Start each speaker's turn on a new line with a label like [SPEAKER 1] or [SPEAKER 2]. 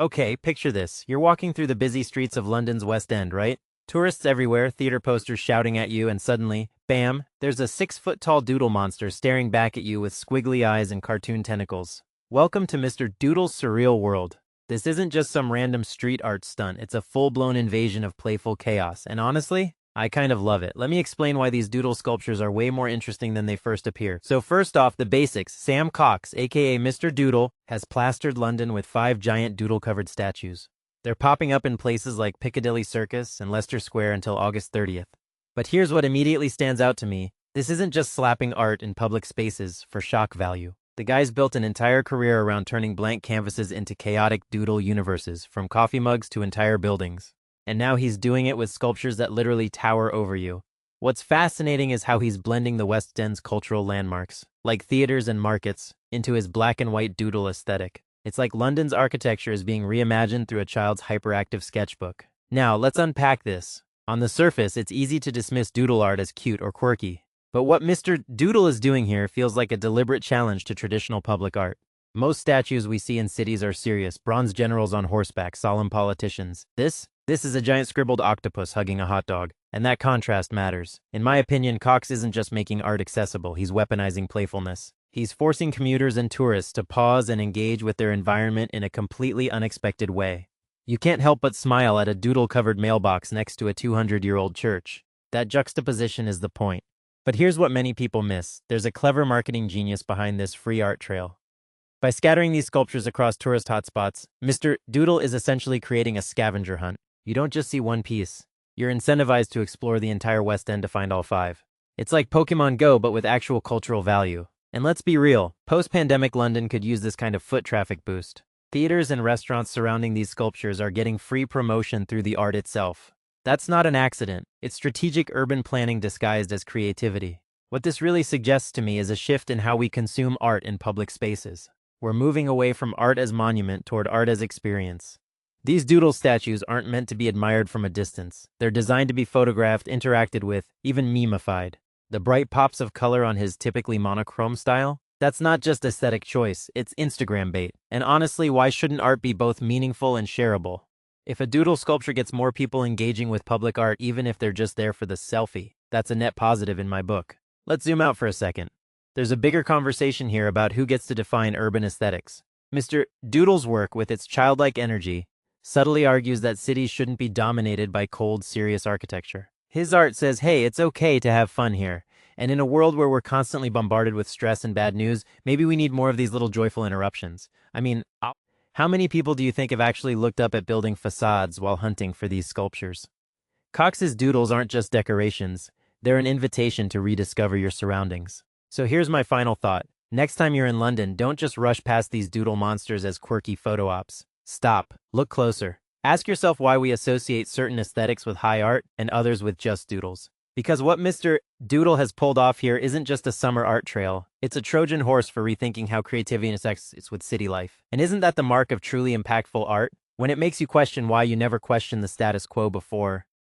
[SPEAKER 1] Okay, picture this. You're walking through the busy streets of London's West End, right? Tourists everywhere, theater posters shouting at you, and suddenly, bam, there's a 6-foot-tall doodle monster staring back at you with squiggly eyes and cartoon tentacles. Welcome to Mr. Doodle's surreal world. This isn't just some random street art stunt, it's a full-blown invasion of playful chaos, and honestly, I kind of love it. Let me explain why these doodle sculptures are way more interesting than they first appear. So first off, the basics. Sam Cox, aka Mr. Doodle, has plastered London with 5 giant doodle-covered statues. They're popping up in places like Piccadilly Circus and Leicester Square until August 30th. But here's what immediately stands out to me. This isn't just slapping art in public spaces for shock value. The guy's built an entire career around turning blank canvases into chaotic doodle universes, from coffee mugs to entire buildings. And now he's doing it with sculptures that literally tower over you. What's fascinating is how he's blending the West End's cultural landmarks, like theaters and markets, into his black and white doodle aesthetic. It's like London's architecture is being reimagined through a child's hyperactive sketchbook. Now, let's unpack this. On the surface, it's easy to dismiss doodle art as cute or quirky. But what Mr. Doodle is doing here feels like a deliberate challenge to traditional public art. Most statues we see in cities are serious, bronze generals on horseback, solemn politicians. This is a giant scribbled octopus hugging a hot dog, and that contrast matters. In my opinion, Cox isn't just making art accessible, he's weaponizing playfulness. He's forcing commuters and tourists to pause and engage with their environment in a completely unexpected way. You can't help but smile at a doodle-covered mailbox next to a 200-year-old church. That juxtaposition is the point. But here's what many people miss. There's a clever marketing genius behind this free art trail. By scattering these sculptures across tourist hotspots, Mr. Doodle is essentially creating a scavenger hunt. You don't just see one piece. You're incentivized to explore the entire West End to find all 5. It's like Pokemon Go, but with actual cultural value. And let's be real, post-pandemic London could use this kind of foot traffic boost. Theaters and restaurants surrounding these sculptures are getting free promotion through the art itself. That's not an accident. It's strategic urban planning disguised as creativity. What this really suggests to me is a shift in how we consume art in public spaces. We're moving away from art as monument toward art as experience. These doodle statues aren't meant to be admired from a distance. They're designed to be photographed, interacted with, even memified. The bright pops of color on his typically monochrome style? That's not just aesthetic choice, it's Instagram bait. And honestly, why shouldn't art be both meaningful and shareable? If a doodle sculpture gets more people engaging with public art even if they're just there for the selfie, that's a net positive in my book. Let's zoom out for a second. There's a bigger conversation here about who gets to define urban aesthetics. Mr. Doodle's work, with its childlike energy, subtly argues that cities shouldn't be dominated by cold, serious architecture. His art says, hey, it's okay to have fun here. And in a world where we're constantly bombarded with stress and bad news, maybe we need more of these little joyful interruptions. I mean, how many people do you think have actually looked up at building facades while hunting for these sculptures? Cox's doodles aren't just decorations. They're an invitation to rediscover your surroundings. So here's my final thought. Next time you're in London, don't just rush past these doodle monsters as quirky photo ops. Stop. Look closer. Ask yourself why we associate certain aesthetics with high art and others with just doodles. Because what Mr. Doodle has pulled off here isn't just a summer art trail. It's a Trojan horse for rethinking how creativity intersects with city life. And isn't that the mark of truly impactful art? When it makes you question why you never questioned the status quo before?